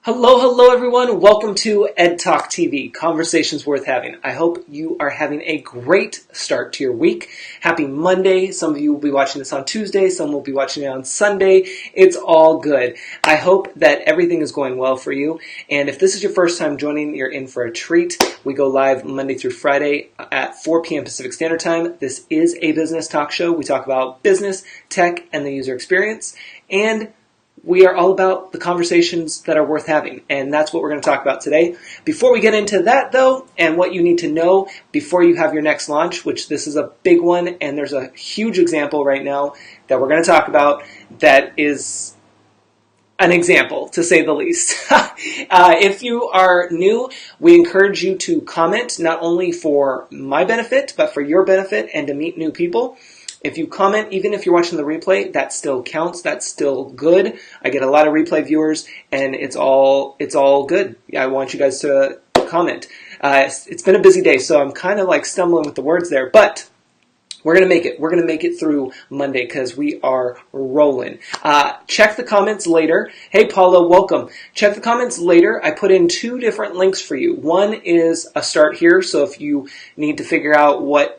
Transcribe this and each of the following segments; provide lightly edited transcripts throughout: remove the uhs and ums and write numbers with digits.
Hello everyone. Welcome to Ed Talk TV, Conversations Worth Having. I hope you are having a great start to your week. Happy Monday. Some of you will be watching this on Tuesday, some will be watching it on Sunday. It's all good. I hope that everything is going well for you. And if this is your first time joining, you're in for a treat. We go live Monday through Friday at 4 p.m. Pacific Standard Time. This is a business talk show. We talk about business, tech, and the user experience. And we are all about the conversations that are worth having, and that's what we're going to talk about today. Before we get into that, though, and what you need to know before you have your next launch, which this is a big one, and there's a huge example right now that we're going to talk about that is an example, to say the least. If you are new, we encourage you to comment, not only for my benefit, but for your benefit and to meet new people. If you comment, even if you're watching the replay, that still counts. That's still good. I get a lot of replay viewers, and it's all good. I want you guys to comment. It's been a busy day, so I'm kind of like stumbling with the words there, but we're going to make it. We're going to make it through Monday because we are rolling. Check the comments later. Hey, Paula, welcome. Check the comments later. I put in 2 different links for you. One is a start here, so if you need to figure out what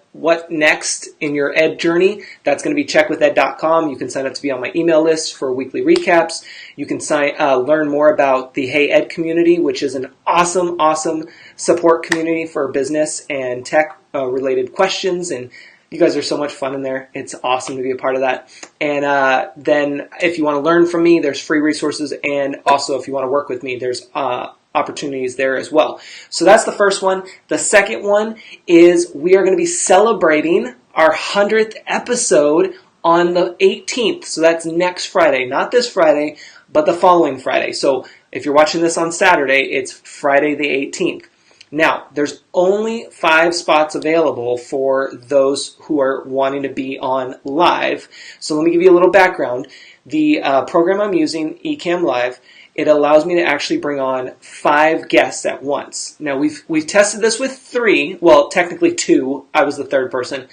next in your Ed journey, that's going to be checkwithed.com. You can sign up to be on my email list for weekly recaps. You can learn more about the Hey Ed community, which is an awesome support community for business and tech related questions, and you guys are so much fun in there. It's awesome to be a part of that. And then if you want to learn from me, there's free resources. And also if you want to work with me, there's opportunities there as well. So that's the first one. The second one is we are going to be celebrating our 100th episode on the 18th. So that's next Friday. Not this Friday, but the following Friday. So if you're watching this on Saturday, it's Friday the 18th. Now, there's only 5 spots available for those who are wanting to be on live. So let me give you a little background. The program I'm using, Ecamm Live, it allows me to actually bring on 5 guests at once. Now, we've tested this with 3. Well, technically 2. I was the 3rd person.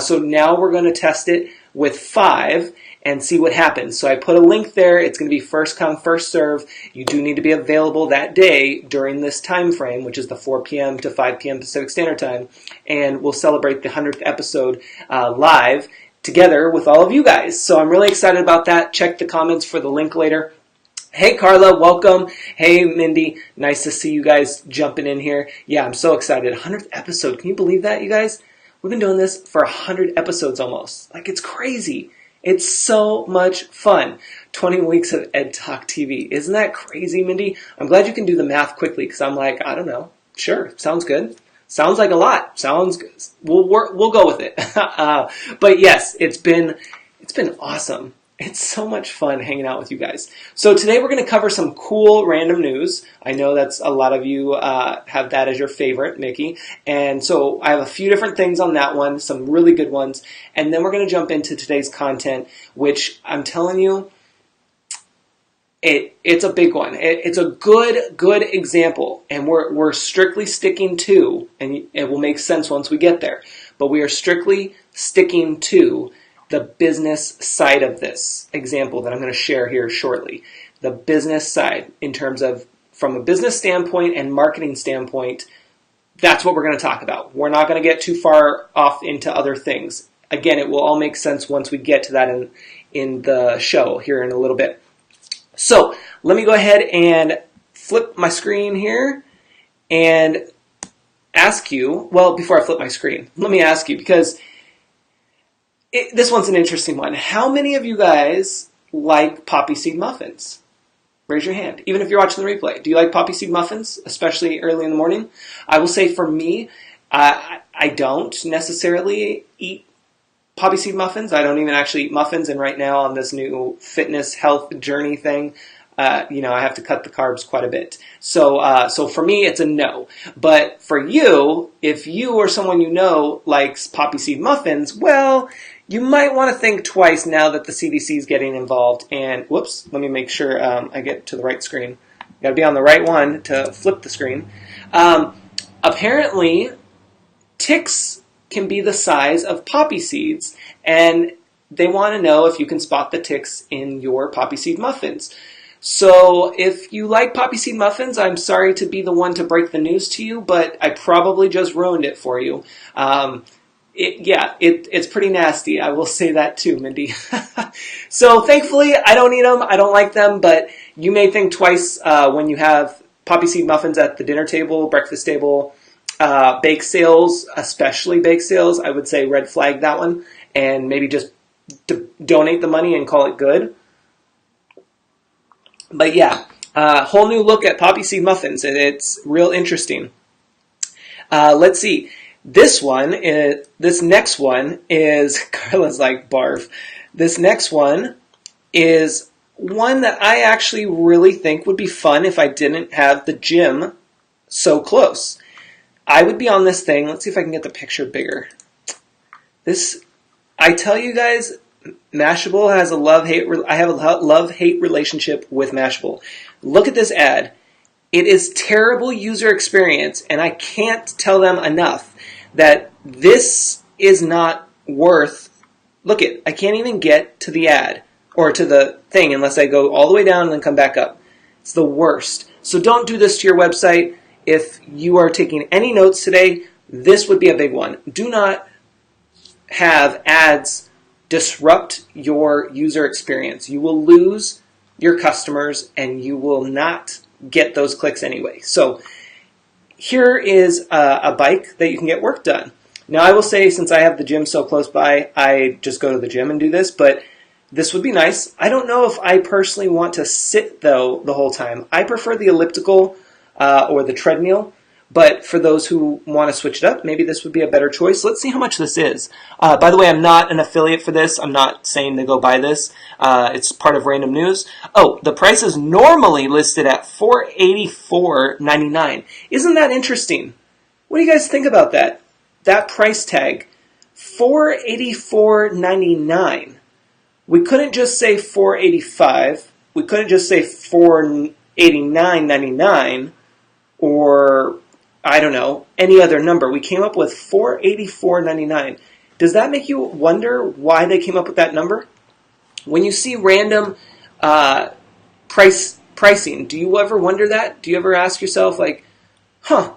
So now we're going to test it with 5 and see what happens. So I put a link there. It's going to be first come, first serve. You do need to be available that day during this time frame, which is the 4 p.m. to 5 p.m. Pacific Standard Time, and we'll celebrate the 100th episode live together with all of you guys. So I'm really excited about that. Check the comments for the link later. Hey, Carla, welcome. Hey, Mindy, nice to see you guys jumping in here. Yeah, I'm so excited. 100th episode. Can you believe that, you guys? We've been doing this for 100 episodes almost. Like, it's crazy. It's so much fun. 20 weeks of Ed Talk TV. Isn't that crazy, Mindy? I'm glad you can do the math quickly because I'm like, I don't know. Sure, sounds good. Sounds like a lot. Sounds good. We'll go with it. But yes, it's been awesome. It's so much fun hanging out with you guys. So today we're going to cover some cool random news. I know that's a lot of you have that as your favorite, Mickey. And so I have a few different things on that one, some really good ones. And then we're going to jump into today's content, which I'm telling you, it's a big one. It's a good example. And we're strictly sticking to, and it will make sense once we get there, but we are strictly sticking to the business side of this example that I'm going to share here shortly. The business side, in terms of from a business standpoint and marketing standpoint, that's what we're going to talk about. We're not going to get too far off into other things. Again, it will all make sense once we get to that in the show here in a little bit. So let me go ahead and flip my screen here and ask you, well, before I flip my screen, let me ask you, because this one's an interesting one. How many of you guys like poppy seed muffins? Raise your hand. Even if you're watching the replay. Do you like poppy seed muffins, especially early in the morning? I will say for me, I don't necessarily eat poppy seed muffins. I don't even actually eat muffins. And right now on this new fitness health journey thing, I have to cut the carbs quite a bit. So for me, it's a no. But for you, if you or someone you know likes poppy seed muffins, well, you might want to think twice now that the CDC is getting involved. And whoops, let me make sure I get to the right screen. Got to be on the right one to flip the screen. Apparently, ticks can be the size of poppy seeds, and they want to know if you can spot the ticks in your poppy seed muffins. So if you like poppy seed muffins, I'm sorry to be the one to break the news to you, but I probably just ruined it for you. It's pretty nasty. I will say that too, Mindy. So thankfully, I don't eat them. I don't like them, but you may think twice when you have poppy seed muffins at the dinner table, breakfast table, bake sales, especially bake sales. I would say red flag that one and maybe just donate the money and call it good. But yeah, whole new look at poppy seed muffins, and it's real interesting. Let's see. This next one is, Carla's like, barf. This next one is one that I actually really think would be fun if I didn't have the gym so close. I would be on this thing. Let's see if I can get the picture bigger. I tell you guys, Mashable has a I have a love-hate relationship with Mashable. Look at this ad. It is terrible user experience, and I can't tell them enough that this is not worth. Look it, I can't even get to the ad or to the thing unless I go all the way down and then come back up. It's the worst. So don't do this to your website. If you are taking any notes today, this would be a big one. Do not have ads disrupt your user experience. You will lose your customers and you will not get those clicks anyway. So here is a bike that you can get work done. Now I will say, since I have the gym so close by, I just go to the gym and do this, but this would be nice. I don't know if I personally want to sit though the whole time. I prefer the elliptical or the treadmill. But for those who want to switch it up, maybe this would be a better choice. Let's see how much this is. By the way, I'm not an affiliate for this. I'm not saying to go buy this. It's part of Random News. Oh, the price is normally listed at $484.99. Isn't that interesting? What do you guys think about that? That price tag, $484.99. We couldn't just say $485. We couldn't just say $489.99 or I don't know, any other number. We came up with $484.99. Does that make you wonder why they came up with that number? When you see random pricing, do you ever wonder that? Do you ever ask yourself, like, I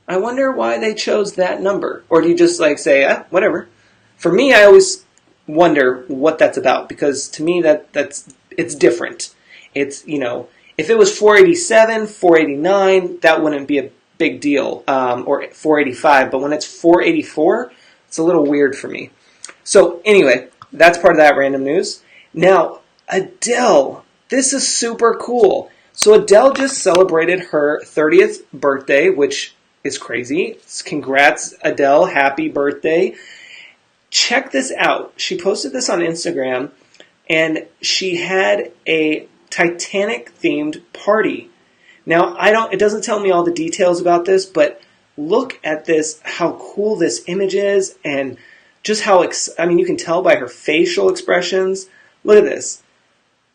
wonder why they chose that number? Or do you just like say, whatever? For me, I always wonder what that's about, because to me it's different. It's, if it was $487, $489, that wouldn't be a big deal, or $485, but when it's $484, it's a little weird for me. So anyway, that's part of that Random News. Now, Adele, this is super cool. So Adele just celebrated her 30th birthday, which is crazy. Congrats, Adele, happy birthday. Check this out. She posted this on Instagram, and she had a Titanic-themed party. Now, it doesn't tell me all the details about this, but look at this, how cool this image is, and just how, you can tell by her facial expressions. Look at this.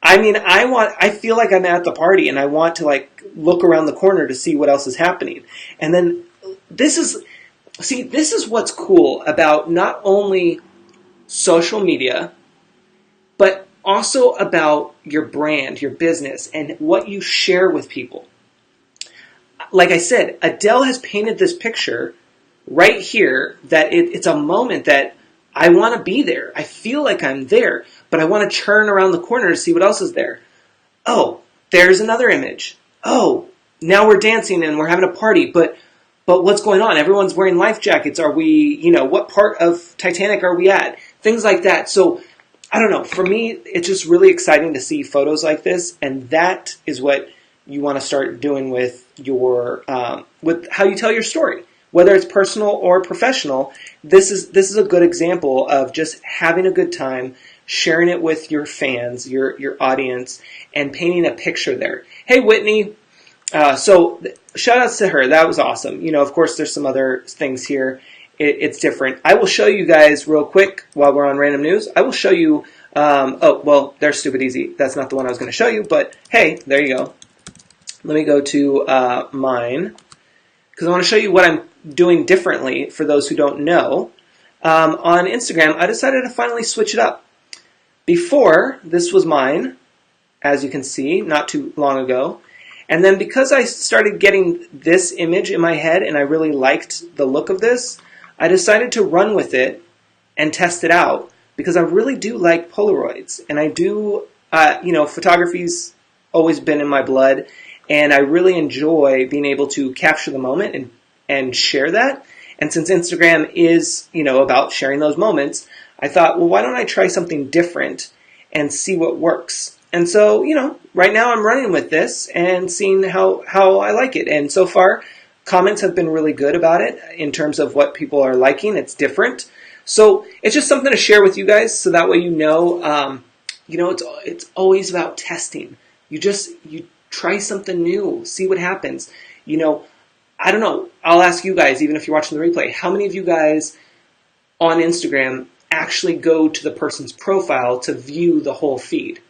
I feel like I'm at the party, and I want to, look around the corner to see what else is happening. And then, this is what's cool about not only social media, but also about your brand, your business, and what you share with people. Like I said, Adele has painted this picture right here that it's a moment that I want to be there. I feel like I'm there, but I want to turn around the corner to see what else is there. Oh, there's another image. Oh, now we're dancing and we're having a party, but what's going on? Everyone's wearing life jackets. Are we, what part of Titanic are we at? Things like that. So, I don't know. For me, it's just really exciting to see photos like this, and that is what you want to start doing with your with how you tell your story, whether it's personal or professional. This is a good example of just having a good time, sharing it with your fans, your audience, and painting a picture there. Hey, Whitney. So shout outs to her. That was awesome. Of course, there's some other things here. It's different. I will show you guys real quick while we're on Random News. I will show you. There's Stupid Easy. That's not the one I was going to show you, but hey, there you go. Let me go to mine, because I want to show you what I'm doing differently for those who don't know. On Instagram, I decided to finally switch it up. Before, this was mine as you can see, not too long ago. And then because I started getting this image in my head and I really liked the look of this, I decided to run with it and test it out because I really do like Polaroids. And I do, photography's always been in my blood, and I really enjoy being able to capture the moment and share that. And since Instagram is, about sharing those moments, I thought, well, why don't I try something different and see what works? And so, right now I'm running with this and seeing how I like it. And so far, comments have been really good about it in terms of what people are liking. It's different. So it's just something to share with you guys so that way it's always about testing. You try something new, see what happens. I don't know. I'll ask you guys, even if you're watching the replay, how many of you guys on Instagram actually go to the person's profile to view the whole feed?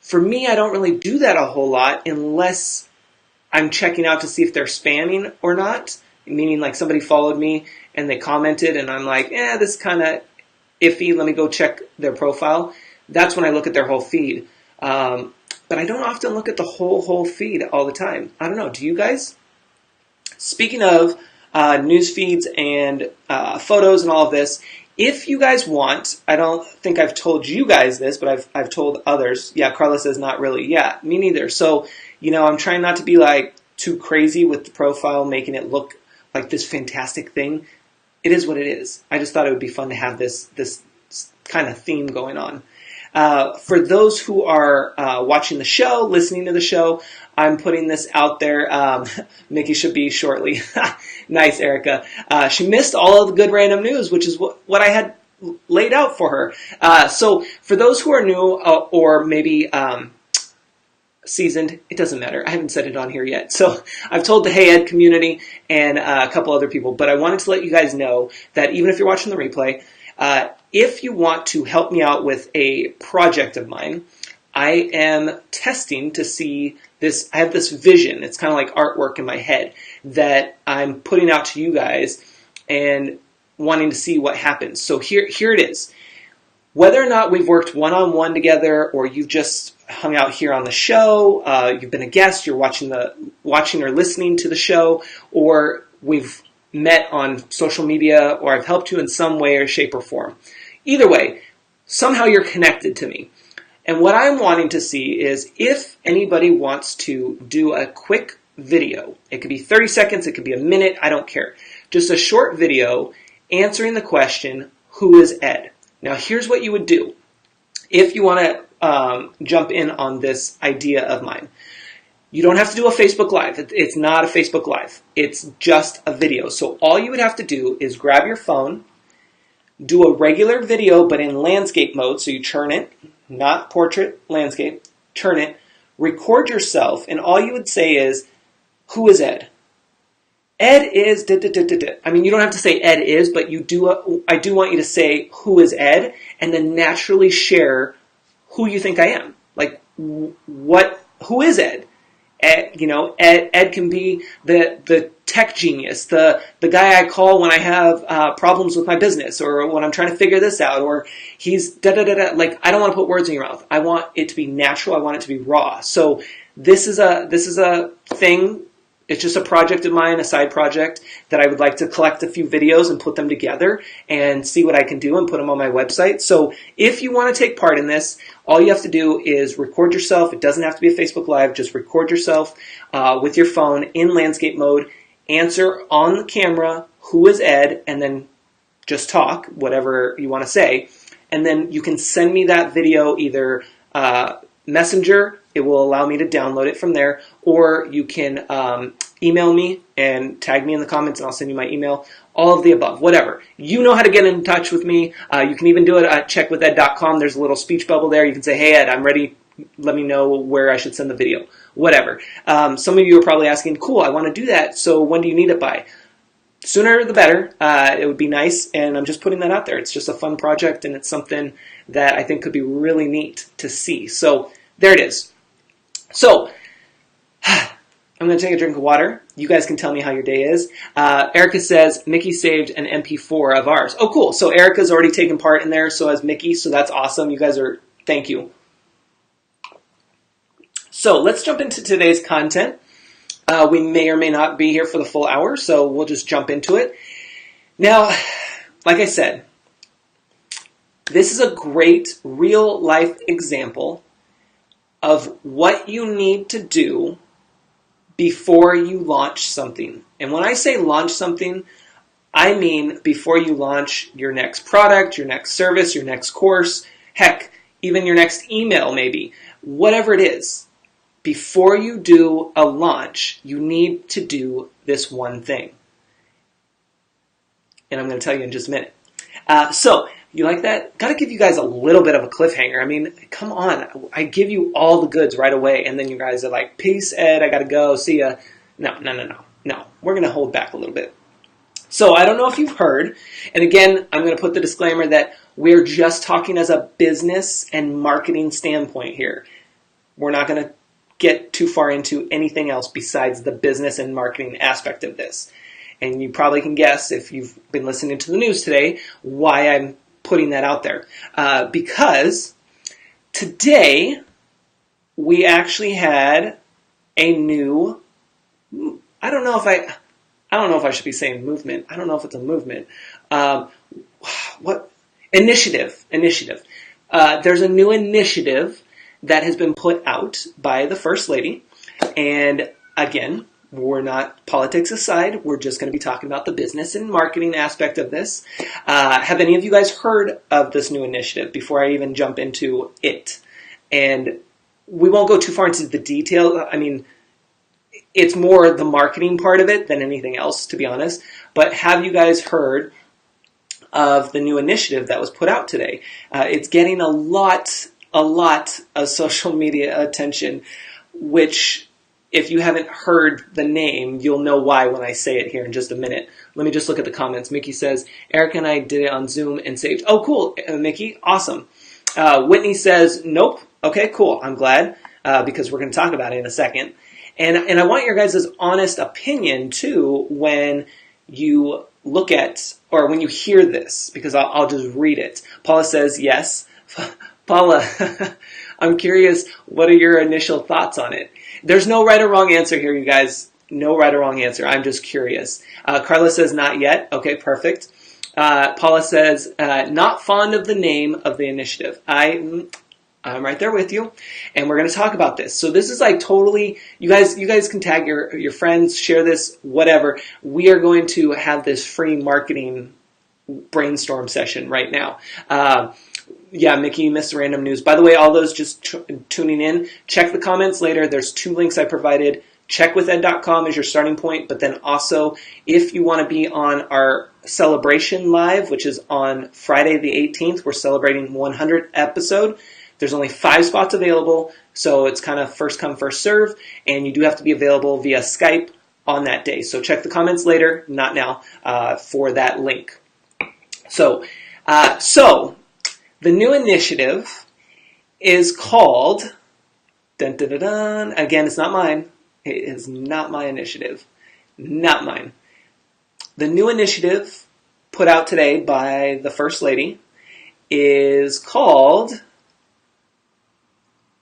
For me, I don't really do that a whole lot unless I'm checking out to see if they're spamming or not, meaning like somebody followed me and they commented and I'm like, this is kind of iffy, let me go check their profile. That's when I look at their whole feed. But I don't often look at the whole feed all the time. I don't know, do you guys? Speaking of news feeds and photos and all of this, if you guys want, I don't think I've told you guys this, but I've told others. Yeah, Carla says not really. Yeah, me neither. So, I'm trying not to be like too crazy with the profile, making it look like this fantastic thing. It is what it is. I just thought it would be fun to have this kind of theme going on. For those who are watching the show, listening to the show, I'm putting this out there. Mickey should be shortly. Nice, Erica. She missed all of the good random news, which is what I had laid out for her. So for those who are new or maybe seasoned, it doesn't matter. I haven't said it on here yet. So I've told the Hey Ed community and a couple other people, but I wanted to let you guys know that even if you're watching the replay, if you want to help me out with a project of mine, I am testing to see this. I have this vision. It's kind of like artwork in my head that I'm putting out to you guys and wanting to see what happens. So here it is. Whether or not we've worked one-on-one together or you've just hung out here on the show, you've been a guest, you're watching or listening to the show, or we've met on social media or I've helped you in some way or shape or form. Either way, somehow you're connected to me. And what I'm wanting to see is if anybody wants to do a quick video. It could be 30 seconds, it could be a minute, I don't care. Just a short video answering the question, who is Ed? Now here's what you would do if you want to jump in on this idea of mine. You don't have to do a Facebook Live. It's not a Facebook Live. It's just a video. So all you would have to do is grab your phone, do a regular video, but in landscape mode. So you turn it, not portrait, landscape, turn it, record yourself, and all you would say is, who is Ed? Ed is, I mean, you don't have to say Ed is, but I do want you to say, who is Ed? And then naturally share who you think I am. Like, who is Ed? Ed can be the tech genius, the guy I call when I have problems with my business or when I'm trying to figure this out, or he's da-da-da-da. Like, I don't want to put words in your mouth. I want it to be natural. I want it to be raw. So this is a thing. It's just a project of mine, a side project that I would like to collect a few videos and put them together and see what I can do and put them on my website. So if you want to take part in this, all you have to do is record yourself. It doesn't have to be a Facebook Live. Just record yourself with your phone in landscape mode. Answer on the camera, who is Ed, and then just talk, whatever you want to say. And then you can send me that video either Messenger. It will allow me to download it from there, or you can email me and tag me in the comments and I'll send you my email. All of the above, whatever. You know how to get in touch with me. You can even do it at checkwithed.com. There's a little speech bubble there. You can say, hey Ed, I'm ready. Let me know where I should send the video. Whatever. Some of you are probably asking, cool, I want to do that. So when do you need it by? Sooner the better. It would be nice, and I'm just putting that out there. It's just a fun project, and it's something that I think could be really neat to see. So there it is. So, I'm going to take a drink of water. You guys can tell me how your day is. Erica says, Mickey saved an MP4 of ours. Oh, cool. So Erica's already taken part in there, so has Mickey, so that's awesome. You guys thank you. So let's jump into today's content. We may or may not be here for the full hour, so we'll just jump into it. Now, like I said, this is a great real-life example of what you need to do before you launch something. And when I say launch something, I mean before you launch your next product, your next service, your next course, heck, even your next email maybe, whatever it is. Before you do a launch, you need to do this one thing. And I'm going to tell you in just a minute. So, you like that? Got to give you guys a little bit of a cliffhanger. I mean, come on. I give you all the goods right away, and then you guys are like, peace, Ed, I got to go. See ya. No. We're going to hold back a little bit. So, I don't know if you've heard, and again, I'm going to put the disclaimer that we're just talking as a business and marketing standpoint here. We're not going to get too far into anything else besides the business and marketing aspect of this. And you probably can guess, if you've been listening to the news today, why I'm putting that out there. Because today we actually had a new, I don't know if I should be saying movement. I don't know if it's a movement. What initiative? There's a new initiative that has been put out by the First Lady. And again, we're not, politics aside, we're just going to be talking about the business and marketing aspect of this. Have any of you guys heard of this new initiative before I even jump into it? And we won't go too far into the detail. I mean, it's more the marketing part of it than anything else, to be honest. But have you guys heard of the new initiative that was put out today? It's getting a lot of social media attention, which, if you haven't heard the name, you'll know why when I say it here in just a minute. Let me just look at the comments. Mickey says, Eric and I did it on Zoom and Sage. Oh, cool, Mickey. Awesome. Whitney says, nope. Okay, cool. I'm glad, because we're going to talk about it in a second. And I want your guys' honest opinion, too, when you look at, or when you hear this, because I'll just read it. Paula says, yes. Paula, I'm curious, what are your initial thoughts on it? There's no right or wrong answer here, you guys. No right or wrong answer. I'm just curious. Carla says, not yet. Okay, perfect. Paula says, not fond of the name of the initiative. I'm right there with you, and we're going to talk about this. So this is like totally, you guys can tag your friends, share this, whatever. We are going to have this free marketing brainstorm session right now. Yeah, Mickey, you missed the random news. By the way, all those just tuning in, check the comments later. There's 2 links I provided. Checkwithed.com is your starting point, but then also, if you want to be on our celebration live, which is on Friday the 18th, we're celebrating 100th episode. There's only 5 spots available, so it's kind of first come, first serve, and you do have to be available via Skype on that day. So check the comments later, not now, for that link. So the new initiative is called, dun, dun, dun, dun. Again, it's not mine. It is not my initiative. Not mine. The new initiative put out today by the First Lady is called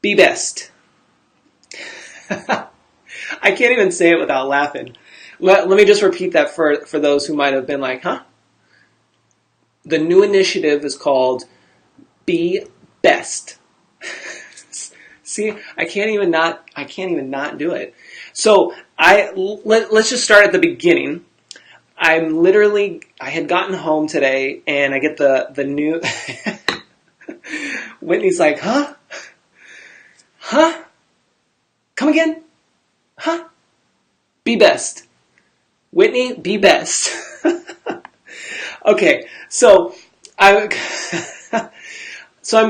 Be Best. I can't even say it without laughing. Let me just repeat that for those who might have been like, huh? The new initiative is called Be Best. See, I can't even not do it. So let's just start at the beginning. I had gotten home today, and I get the new. Whitney's like, huh? Come again? Huh? Be best. Whitney, be best. Okay, so I'm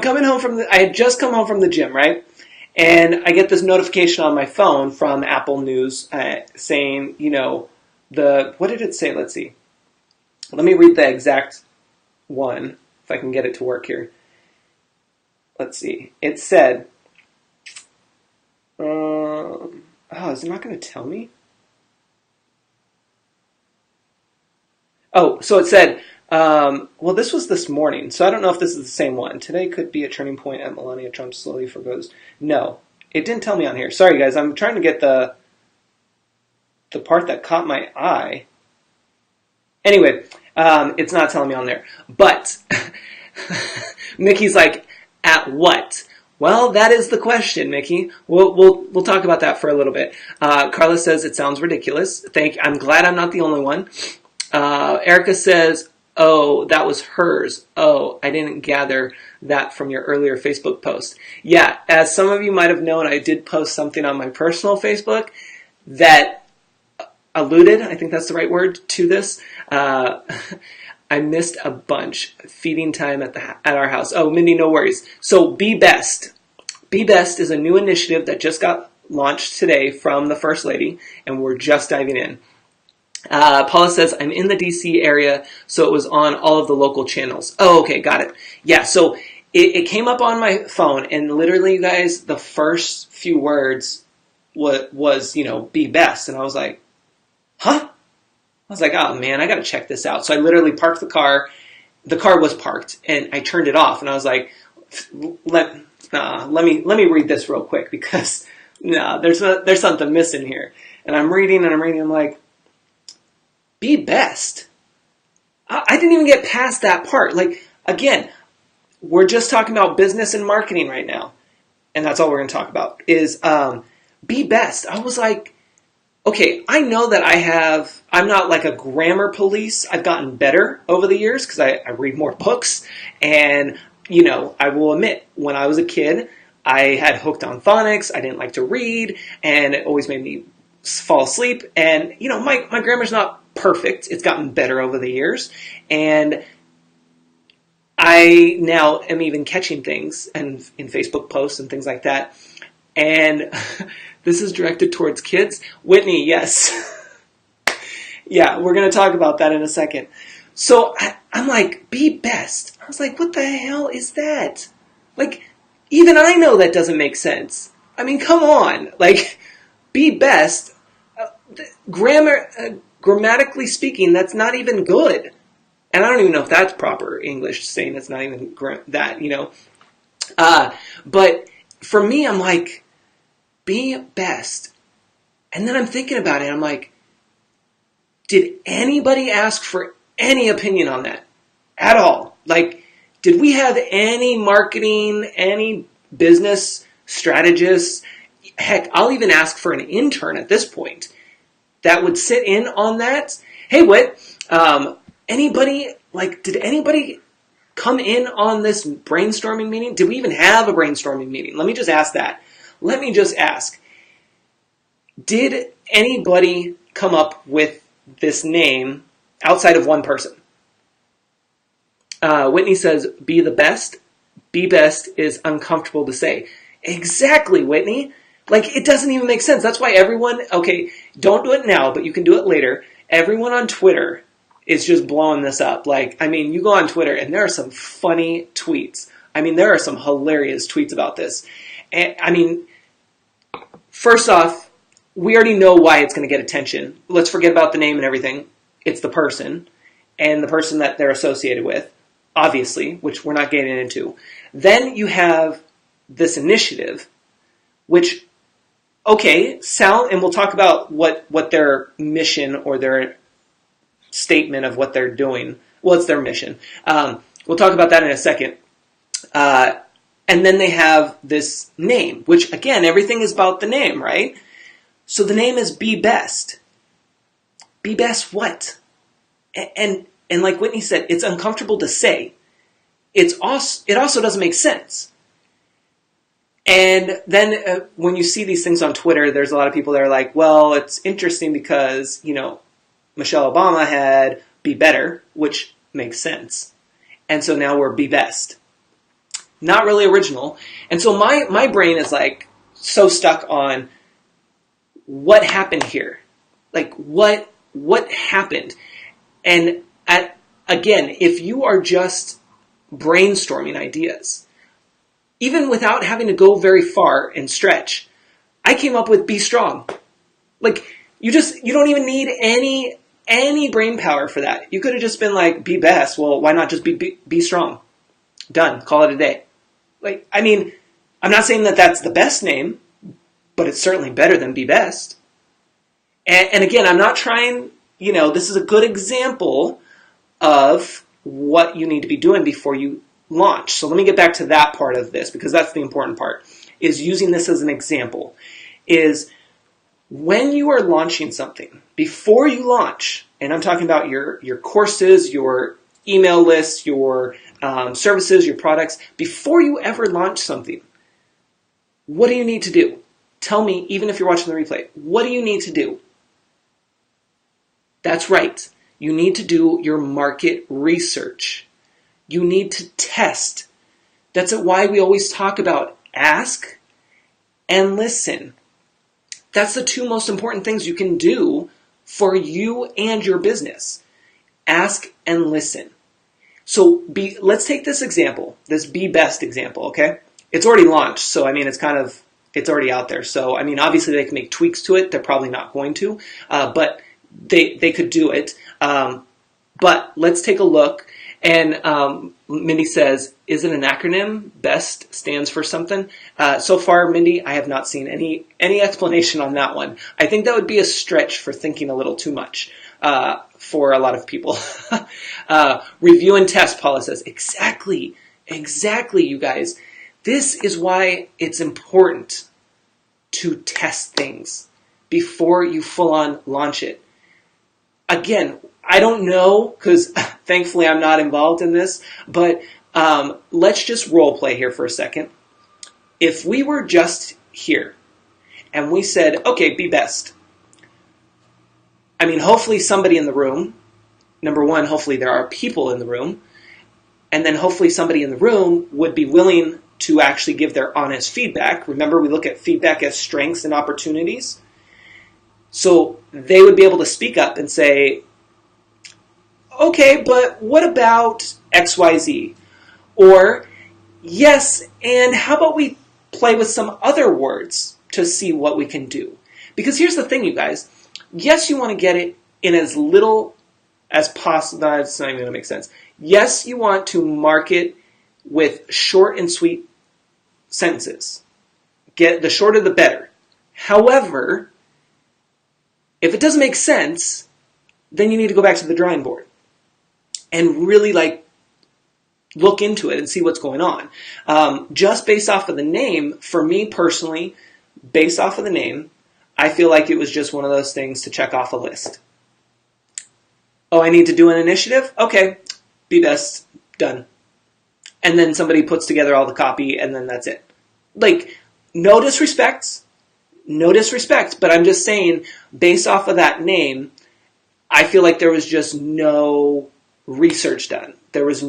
coming home I had just come home from the gym, right? And I get this notification on my phone from Apple News saying, what did it say? Let's see. Let me read the exact one, if I can get it to work here. Let's see. It said, is it not going to tell me? Oh, so it said, this was this morning, so I don't know if this is the same one. Today could be a turning point at Melania Trump slowly forgoes. No, It didn't tell me on here. Sorry, guys. I'm trying to get the part that caught my eye. Anyway, it's not telling me on there. But Mickey's like, at what? Well, that is the question, Mickey. We'll talk about that for a little bit. Carla says it sounds ridiculous. I'm glad I'm not the only one. Erica says, oh, that was hers. Oh, I didn't gather that from your earlier Facebook post. Yeah, as some of you might have known, I did post something on my personal Facebook that alluded, I think that's the right word, to this. I missed a bunch. Feeding time at our house. Oh, Mindy, no worries. So Be Best. Be Best is a new initiative that just got launched today from the First Lady, and we're just diving in. Paula says, I'm in the DC area, so it was on all of the local channels. Oh, okay, got it. Yeah, so it came up on my phone, and literally, you guys, the first few words was Be Best. And I was like, huh? I was like, oh man, I gotta check this out. So I literally parked the car. The car was parked, and I turned it off, and I was like, let me read this real quick, because there's something missing here. And I'm reading, I'm like, Be Best. I didn't even get past that part. Like, again, we're just talking about business and marketing right now. And that's all we're going to talk about is Be Best. I was like, okay, I know that I'm not like a grammar police. I've gotten better over the years because I read more books. And, I will admit, when I was a kid, I had hooked on phonics. I didn't like to read, and it always made me fall asleep. And, my grammar's not perfect. It's gotten better over the years. And I now am even catching things and in Facebook posts and things like that. And this is directed towards kids. Whitney, yes. Yeah, we're going to talk about that in a second. So I'm like, Be Best. I was like, what the hell is that? Like, even I know that doesn't make sense. I mean, come on. Like, Be Best. Grammatically speaking, that's not even good. And I don't even know if that's proper English, saying it's not even that, But for me, I'm like, Be Best. And then I'm thinking about it. I'm like, did anybody ask for any opinion on that at all? Like, did we have any marketing, any business strategists? Heck, I'll even ask for an intern at this point that would sit in on that. Hey, Whit, did anybody come in on this brainstorming meeting? Did we even have a brainstorming meeting? Let me just ask that. Let me just ask, did anybody come up with this name outside of one person? Whitney says, Be the Best. Be Best is uncomfortable to say. Exactly, Whitney. Like, it doesn't even make sense. That's why everyone, okay, don't do it now, but you can do it later. Everyone on Twitter is just blowing this up. Like, I mean, you go on Twitter and there are some funny tweets. I mean, there are some hilarious tweets about this. And, I mean, first off, we already know why it's going to get attention. Let's forget about the name and everything. It's the person and the person that they're associated with, obviously, which we're not getting into. Then you have this initiative, which, okay, and we'll talk about what their mission or their statement of what they're doing. Well, it's their mission. We'll talk about that in a second. And then they have this name, which, again, everything is about the name, right? So the name is Be Best. Be Best what? And like Whitney said, it's uncomfortable to say. It also doesn't make sense. And then when you see these things on Twitter, there's a lot of people that are like, well, it's interesting because, Michelle Obama had Be Better, which makes sense. And so now we're Be Best. Not really original. And so my brain is like so stuck on what happened here. Like what happened? And again, if you are just brainstorming ideas, even without having to go very far and stretch, I came up with Be Strong. Like, you don't even need any brain power for that. You could have just been like, Be Best. Well, why not just be strong? Done. Call it a day. Like, I mean, I'm not saying that that's the best name, but it's certainly better than Be Best. And again, I'm not trying, this is a good example of what you need to be doing before you launch. So let me get back to that part of this, because that's the important part, is using this as an example, is when you are launching something, before you launch, and I'm talking about your courses, your email lists, your services, your products, before you ever launch something, what do you need to do? Tell me, even if you're watching the replay, what do you need to do? That's right. You need to do your market research. You need to test. That's why we always talk about ask and listen. That's the two most important things you can do for you and your business. Ask and listen. So let's take this example, this Be Best example, okay? It's already launched, so it's already out there. So, obviously they can make tweaks to it. They're probably not going to, but they could do it. But let's take a look. And Mindy says, is it an acronym? BEST stands for something. So far, Mindy, I have not seen any explanation on that one. I think that would be a stretch for thinking a little too much for a lot of people. Review and test, Paula says. Exactly, you guys. This is why it's important to test things before you full on launch it. Again, I don't know, because thankfully I'm not involved in this, but let's just role play here for a second. If we were just here and we said, okay, Be Best. Hopefully somebody in the room, number one, hopefully there are people in the room, and then hopefully somebody in the room would be willing to actually give their honest feedback. Remember, we look at feedback as strengths and opportunities. So they would be able to speak up and say, okay, but what about XYZ? Or, yes, and how about we play with some other words to see what we can do? Because here's the thing, you guys. Yes, you want to get it in as little as possible. That's not even going to make sense. Yes, you want to market with short and sweet sentences. The shorter the better. However, if it doesn't make sense, then you need to go back to the drawing board and really look into it and see what's going on. Just based off of the name, for me personally, based off of the name, I feel like it was just one of those things to check off a list. Oh, I need to do an initiative? Okay, Be Best, done. And then somebody puts together all the copy, and then that's it. No disrespect, but I'm just saying, based off of that name, I feel like there was just no research done. There was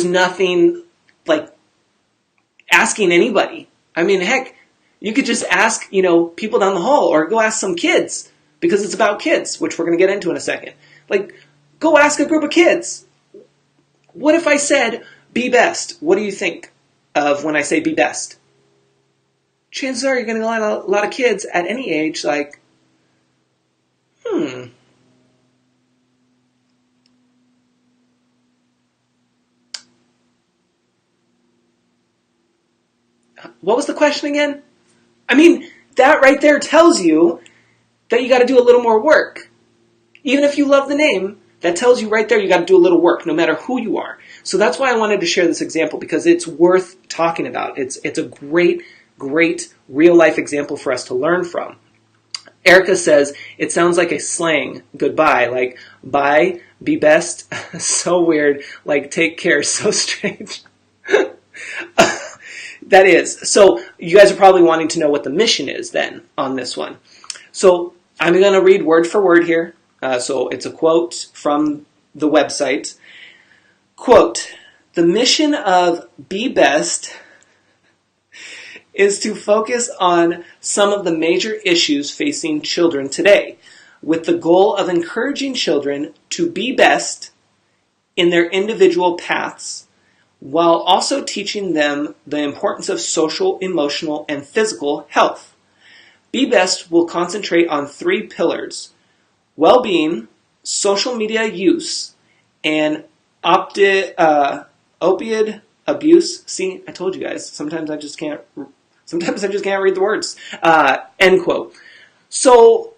nothing like asking anybody. Heck, you could just ask, people down the hall, or go ask some kids, because it's about kids, which we're going to get into in a second. Go ask a group of kids. What if I said, Be Best? What do you think of when I say Be Best? Chances are you're going to get a lot of kids at any age What was the question again? That right there tells you that you got to do a little more work. Even if you love the name, that tells you right there you got to do a little work, no matter who you are. So that's why I wanted to share this example, because it's worth talking about. It's a great real life example for us to learn from. Erica says, it sounds like a slang goodbye, bye, be best, so weird, take care, so strange. That is. So you guys are probably wanting to know what the mission is then on this one. So I'm going to read word for word here. So it's a quote from the website. Quote, the mission of Be Best is to focus on some of the major issues facing children today, with the goal of encouraging children to be best in their individual paths, while also teaching them the importance of social, emotional, and physical health. Be Best will concentrate on 3 pillars: well-being, social media use, and opioid abuse. See, I told you guys, sometimes I just can't Sometimes I just can't read the words. End quote. So,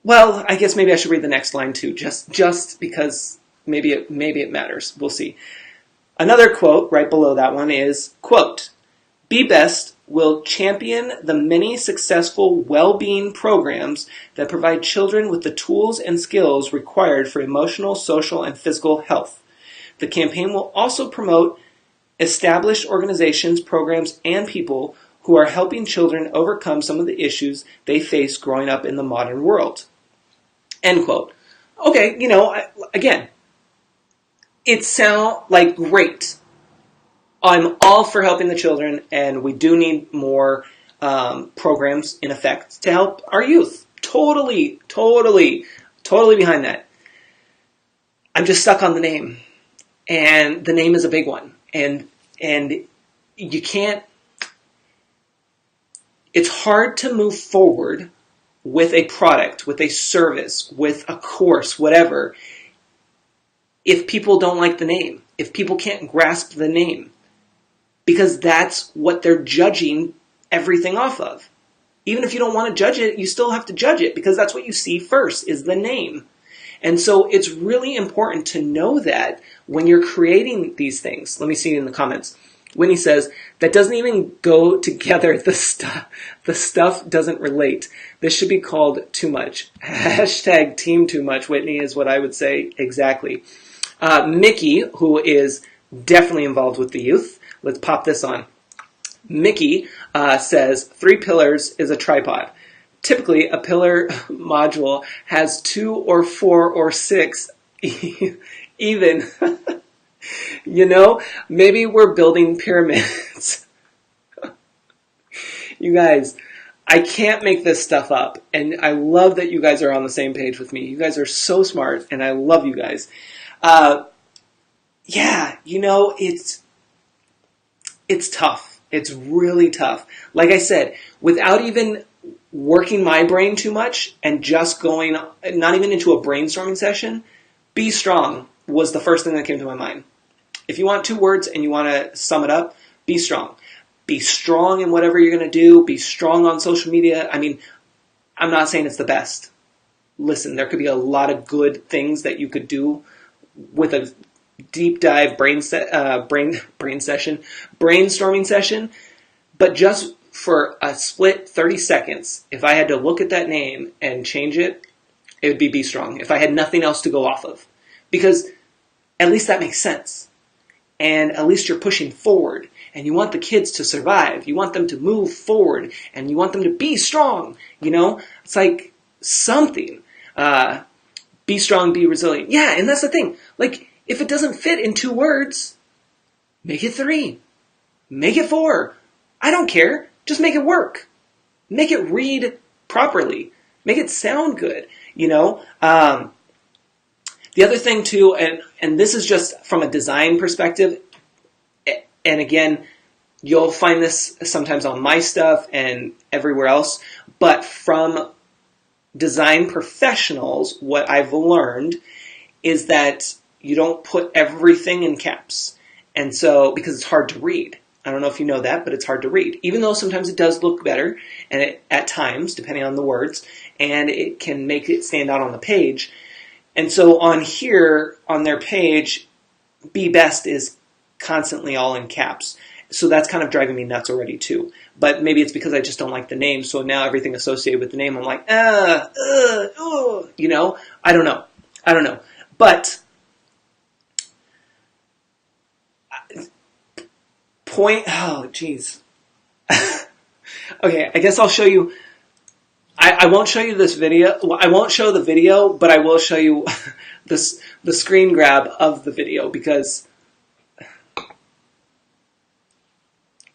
well, I guess maybe I should read the next line too, just because maybe it matters. We'll see. Another quote right below that one is, quote, "Be Best will champion the many successful well-being programs that provide children with the tools and skills required for emotional, social, and physical health. The campaign will also promote established organizations, programs, and people who are helping children overcome some of the issues they face growing up in the modern world." End quote. Okay, again, it sounds like great. I'm all for helping the children, and we do need more programs in effect to help our youth. Totally behind that. I'm just stuck on the name, and the name is a big one, and you can't. It's hard to move forward with a product, with a service, with a course, whatever, if people don't like the name, if people can't grasp the name. Because that's what they're judging everything off of. Even if you don't want to judge it, you still have to judge it because that's what you see first, is the name. And so it's really important to know that when you're creating these things. Let me see in the comments. Whitney says, "That doesn't even go together. The stuff doesn't relate. This should be called Too Much." Hashtag Team Too Much, Whitney, is what I would say exactly. Mickey, who is definitely involved with the youth. Let's pop this on. Mickey says, 3 pillars is a tripod. Typically, a pillar module has 2 or 4 or 6 even. Maybe we're building pyramids. You guys, I can't make this stuff up. And I love that you guys are on the same page with me. You guys are so smart, and I love you guys. It's tough. It's really tough. Like I said, without even working my brain too much and just going, not even into a brainstorming session, be strong was the first thing that came to my mind. If you want 2 words and you want to sum it up, be strong. Be strong in whatever you're going to do. Be strong on social media. I mean, I'm not saying it's the best. Listen, there could be a lot of good things that you could do with a deep dive brainstorming session, but just for a split 30 seconds, if I had to look at that name and change it, it would be Strong, if I had nothing else to go off of. Because at least that makes sense. And at least you're pushing forward, and you want the kids to survive. You want them to move forward, and you want them to be strong. It's like something. Be strong, be resilient. Yeah, and that's the thing. Like, if it doesn't fit in 2 words, make it 3. Make it 4. I don't care. Just make it work. Make it read properly. Make it sound good. The other thing too, and this is just from a design perspective, and again, you'll find this sometimes on my stuff and everywhere else, but from design professionals, what I've learned is that you don't put everything in caps. And so, because it's hard to read. I don't know if you know that, but it's hard to read. Even though sometimes it does look better, and at times, depending on the words, and it can make it stand out on the page. And so on here, on their page, Be Best is constantly all in caps. So that's kind of driving me nuts already too. But maybe it's because I just don't like the name, so now everything associated with the name, I'm like, I don't know. But okay, I guess I'll show you. I won't show you this video. Well, I won't show the video, but I will show you the screen grab of the video, because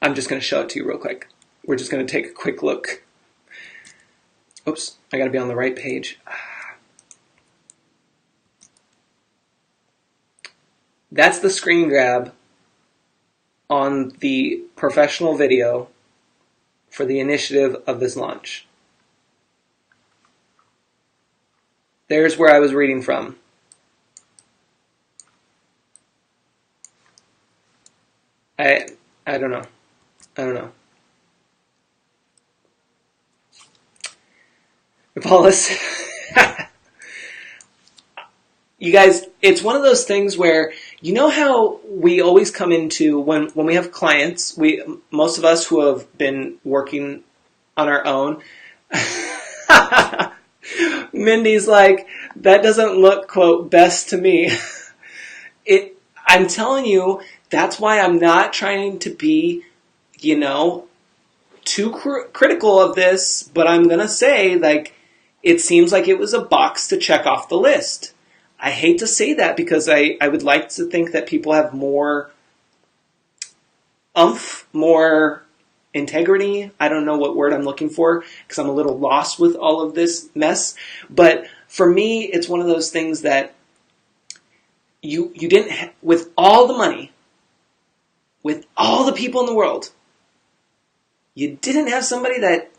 I'm just going to show it to you real quick. We're just going to take a quick look. Oops, I got to be on the right page. That's the screen grab on the professional video for the initiative of this launch. There's where I was reading from. I don't know. I don't know. Paulus, you guys, it's one of those things where, you know how we always come into, when we have clients, most of us who have been working on our own, Mindy's like, that doesn't look, quote, best to me. I'm telling you, that's why I'm not trying to be, too critical of this, but I'm going to say, like, it seems like it was a box to check off the list. I hate to say that because I would like to think that people have more oomph, more integrity. I don't know what word I'm looking for because I'm a little lost with all of this mess. But for me, it's one of those things that you didn't, with all the money, with all the people in the world, you didn't have somebody that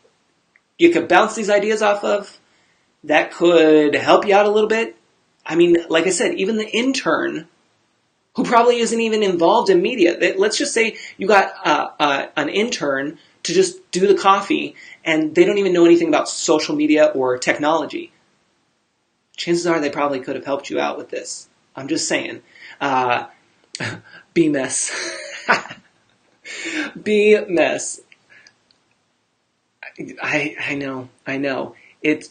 you could bounce these ideas off of, that could help you out a little bit. I mean, like I said, even the intern, who probably isn't even involved in media. Let's just say you got an intern to just do the coffee, and they don't even know anything about social media or technology. Chances are they probably could have helped you out with this. I'm just saying. Be mess. Be mess. I know.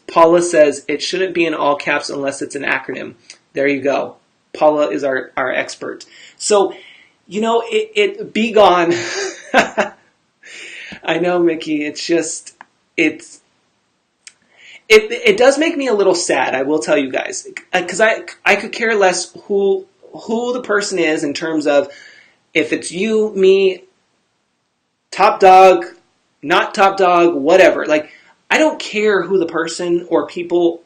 Paula says it shouldn't be in all caps unless it's an acronym. There you go. Paula is our expert. So, be gone. I know, Mickey. It's just, it does make me a little sad, I will tell you guys. Because I could care less who the person is in terms of if it's you, me, top dog, not top dog, whatever. Like, I don't care who the person or people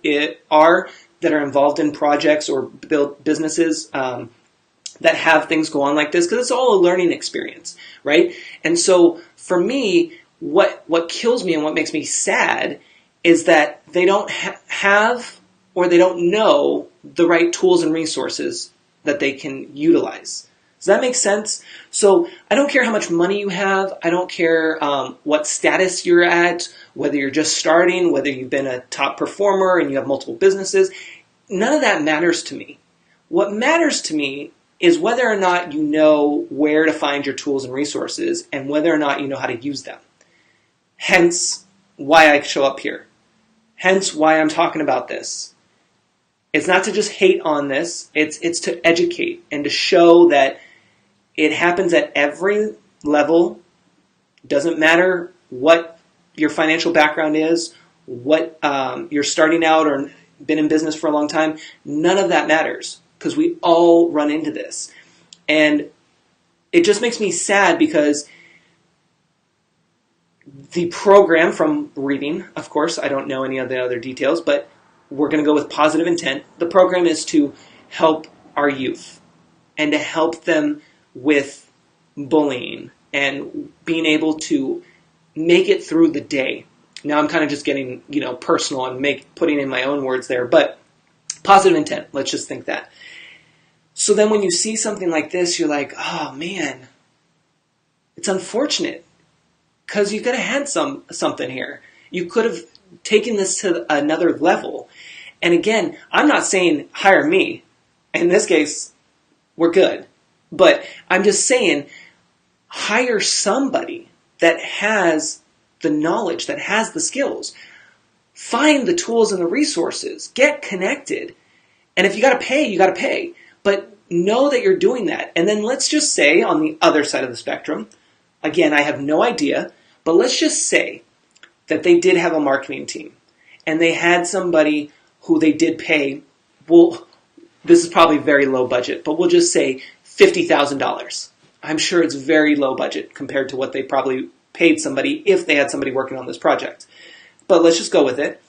are that are involved in projects or build businesses that have things go on like this, because it's all a learning experience, right? And so for me, what kills me and what makes me sad is that they don't have or they don't know the right tools and resources that they can utilize. Does that make sense? So I don't care how much money you have. I don't care what status you're at, whether you're just starting, whether you've been a top performer and you have multiple businesses. None of that matters to me. What matters to me is whether or not you know where to find your tools and resources and whether or not you know how to use them. Hence why I show up here. Hence why I'm talking about this. It's not to just hate on this. It's to educate and to show that it happens at every level. Doesn't matter what your financial background is, what you're starting out or been in business for a long time. None of that matters because we all run into this. And it just makes me sad because the program, from reading, of course, I don't know any of the other details, but we're going to go with positive intent. The program is to help our youth and to help them with bullying and being able to make it through the day. Now I'm kind of just getting, personal and putting in my own words there, but positive intent, let's just think that. So then when you see something like this, you're like, oh man, it's unfortunate because you could have had something here. You could have taken this to another level. And again, I'm not saying hire me. In this case, we're good. But I'm just saying hire somebody that has the knowledge, that has the skills. Find the tools and the resources. Get connected. And if you got to pay, you got to pay. But know that you're doing that. And then let's just say on the other side of the spectrum, again, I have no idea, but let's just say that they did have a marketing team and they had somebody who they did pay. Well, this is probably very low budget, but we'll just say $50,000. I'm sure it's very low budget compared to what they probably paid somebody if they had somebody working on this project. But let's just go with it.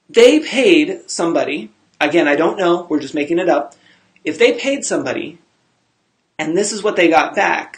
They paid somebody, again, I don't know, we're just making it up. If they paid somebody and this is what they got back,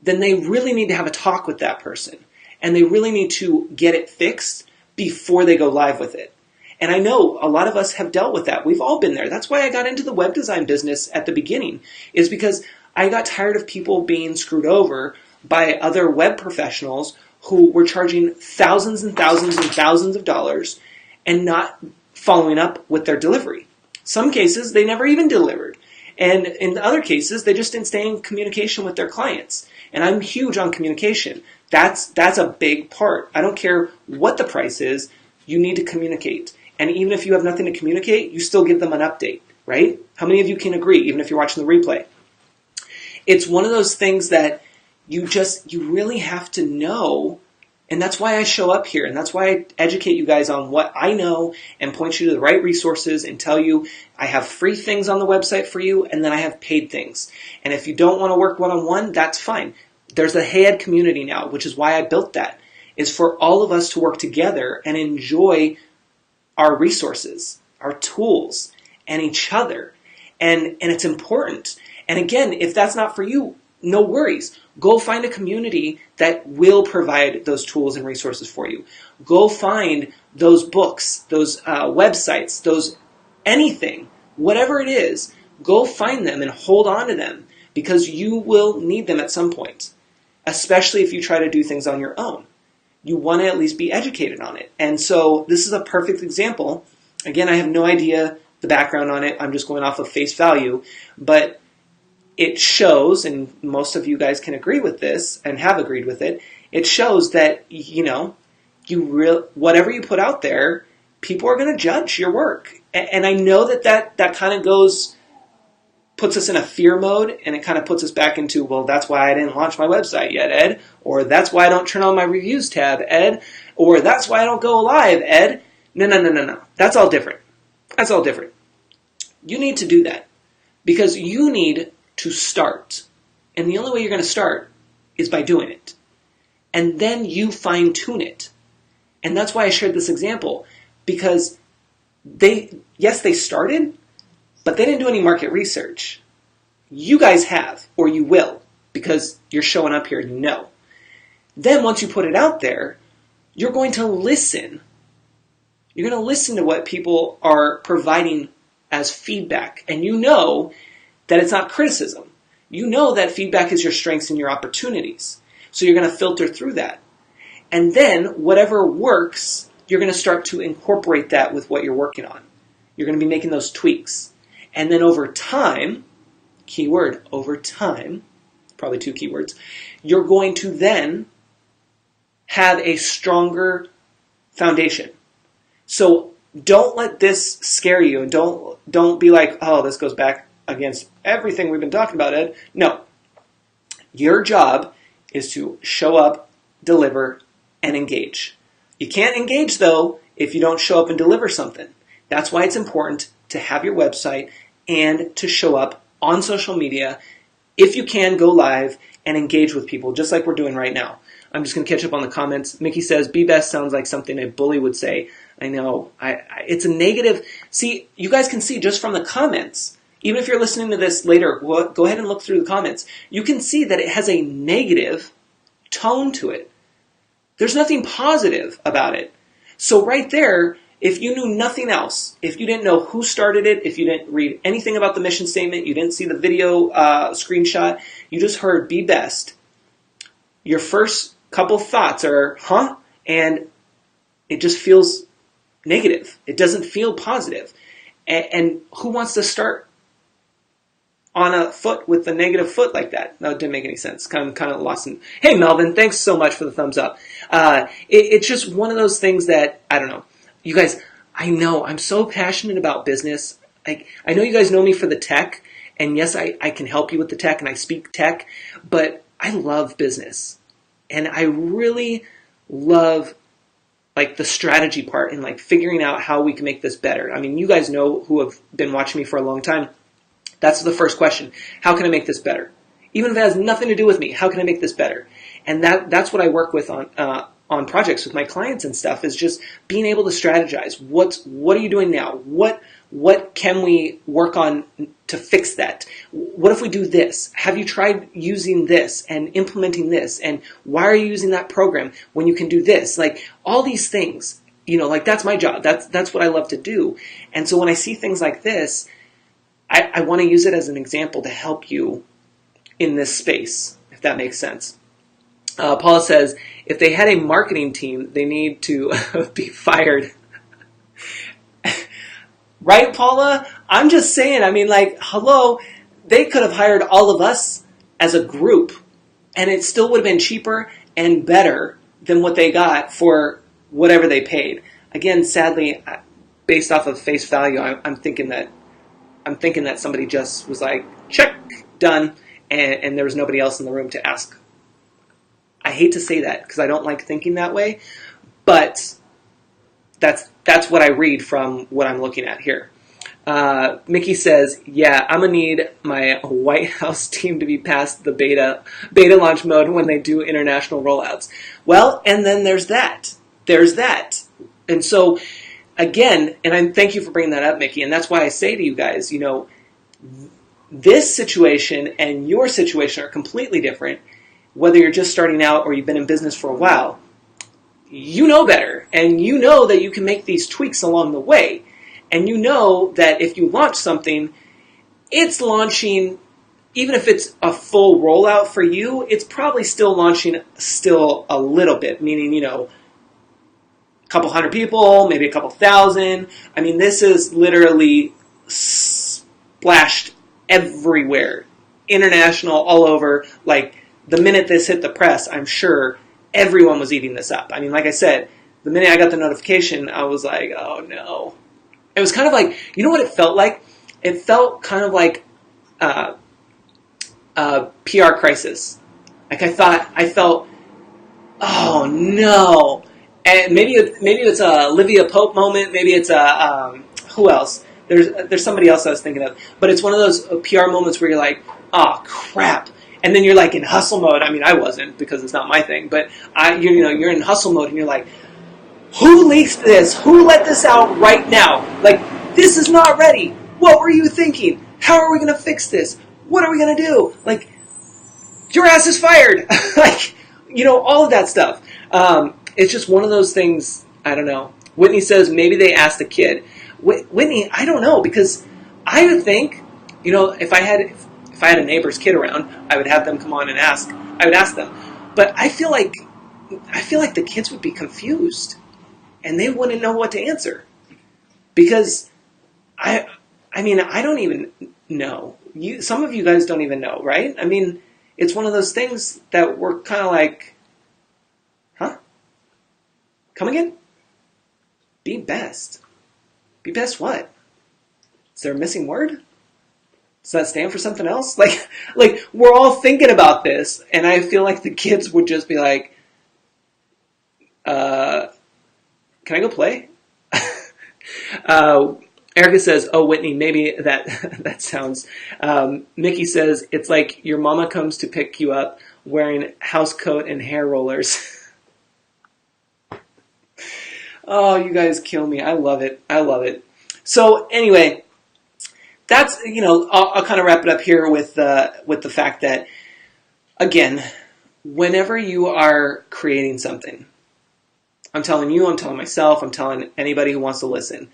then they really need to have a talk with that person. And they really need to get it fixed before they go live with it. And I know a lot of us have dealt with that. We've all been there. That's why I got into the web design business at the beginning, is because I got tired of people being screwed over by other web professionals who were charging thousands and thousands and thousands of dollars and not following up with their delivery. Some cases, they never even delivered. And in other cases, they just didn't stay in communication with their clients. And I'm huge on communication. That's a big part. I don't care what the price is, you need to communicate. And even if you have nothing to communicate, you still give them an update, right? How many of you can agree, even if you're watching the replay? It's one of those things that you really have to know. And that's why I show up here. And that's why I educate you guys on what I know and point you to the right resources and tell you I have free things on the website for you, and then I have paid things. And if you don't want to work one-on-one, that's fine. There's a HeyEd community now, which is why I built that, is for all of us to work together and enjoy our resources, our tools, and each other. And it's important. And again, if that's not for you, no worries. Go find a community that will provide those tools and resources for you. Go find those books, those websites, those anything, whatever it is, go find them and hold on to them because you will need them at some point, especially if you try to do things on your own. You want to at least be educated on it. And so this is a perfect example. Again, I have no idea the background on it. I'm just going off of face value, but it shows, and most of you guys can agree with this and have agreed with it, it shows that, whatever you put out there, people are going to judge your work. And I know that kind of puts us in a fear mode, and it kind of puts us back into, well, that's why I didn't launch my website yet, Ed, or that's why I don't turn on my reviews tab, Ed, or that's why I don't go live, Ed. No. That's all different. That's all different. You need to do that because you need to start. And the only way you're going to start is by doing it. And then you fine-tune it. And that's why I shared this example, because they started, but they didn't do any market research. You guys have, or you will, because you're showing up here and you know. Then once you put it out there, you're going to listen. You're going to listen to what people are providing as feedback. And you know that it's not criticism. You know that feedback is your strengths and your opportunities. So you're going to filter through that. And then whatever works, you're going to start to incorporate that with what you're working on. You're going to be making those tweaks. And then over time, keyword, over time, probably 2 keywords, you're going to then have a stronger foundation. So don't let this scare you, and don't be like, oh, this goes back against everything we've been talking about, Ed. No. Your job is to show up, deliver, and engage. You can't engage, though, if you don't show up and deliver something. That's why it's important to have your website and to show up on social media. If you can, go live and engage with people, just like we're doing right now. I'm just going to catch up on the comments. Mickey says, be best sounds like something a bully would say. I know. It's a negative. See, you guys can see just from the comments, even if you're listening to this later, go ahead and look through the comments. You can see that it has a negative tone to it. There's nothing positive about it. So right there, if you knew nothing else, if you didn't know who started it, if you didn't read anything about the mission statement, you didn't see the video screenshot, you just heard be best, your first couple thoughts are, huh? And it just feels negative. It doesn't feel positive. And who wants to start on a foot with a negative foot like that? No, it didn't make any sense. I'm kind of lost in. Hey, Melvin, thanks so much for the thumbs up. It's just one of those things that, I don't know. You guys, I know I'm so passionate about business. I know you guys know me for the tech, and yes, I can help you with the tech, and I speak tech, but I love business. And I really love the strategy part and figuring out how we can make this better. I mean, you guys know who have been watching me for a long time. That's the first question. How can I make this better? Even if it has nothing to do with me, how can I make this better? And that's what I work with on projects with my clients and stuff, is just being able to strategize. What are you doing now? What can we work on to fix that? What if we do this? Have you tried using this and implementing this? And why are you using that program when you can do this? All these things, that's my job. That's what I love to do. And so when I see things like this, I want to use it as an example to help you in this space, if that makes sense. Paula says, if they had a marketing team, they need to be fired. Right, Paula? I'm just saying, I mean, like, hello, they could have hired all of us as a group, and it still would have been cheaper and better than what they got for whatever they paid. Again, sadly, based off of face value, I'm thinking that somebody just was like, check, done, and there was nobody else in the room to ask. I hate to say that because I don't like thinking that way, but that's what I read from what I'm looking at here. Mickey says, yeah, I'm going to need my White House team to be past the beta launch mode when they do international rollouts. Well, and then there's that. And so, again, thank you for bringing that up, Mickey, and that's why I say to you guys, this situation and your situation are completely different, whether you're just starting out or you've been in business for a while. You know better, and you know that you can make these tweaks along the way. And you know that if you launch something, it's launching, even if it's a full rollout for you, it's probably still launching a little bit, meaning, a couple hundred people, maybe a couple thousand. I mean, this is literally splashed everywhere, international, all over. Like, the minute this hit the press, I'm sure everyone was eating this up. I mean, like I said, the minute I got the notification, I was like, oh no. It was kind of like, you know what it felt like? It felt kind of like a PR crisis. Like I felt, oh no. And maybe it's a Olivia Pope moment. Maybe it's who else? There's somebody else I was thinking of. But it's one of those PR moments where you're like, oh crap. And then you're like in hustle mode. I mean, I wasn't because it's not my thing. But you're in hustle mode and you're like, who leaked this? Who let this out right now? Like, this is not ready. What were you thinking? How are we going to fix this? What are we going to do? Like, your ass is fired. Like, all of that stuff. It's just one of those things, I don't know. Whitney says maybe they asked a kid. Whitney, I don't know, because I would think, if I had a neighbor's kid around, I would have them come on and ask. I would ask them. But I feel like the kids would be confused. And they wouldn't know what to answer. Because, I mean, I don't even know. Some of you guys don't even know, right? I mean, it's one of those things that we're kind of like, huh? Come again? Be best. Be best what? Is there a missing word? Does that stand for something else? Like we're all thinking about this, and I feel like the kids would just be like, can I go play? Erica says, oh, Whitney, maybe that sounds... Mickey says, it's like your mama comes to pick you up wearing house coat and hair rollers. Oh, you guys kill me. I love it. So anyway, that's, I'll kind of wrap it up here with the fact that, again, whenever you are creating something, I'm telling you, I'm telling myself, I'm telling anybody who wants to listen.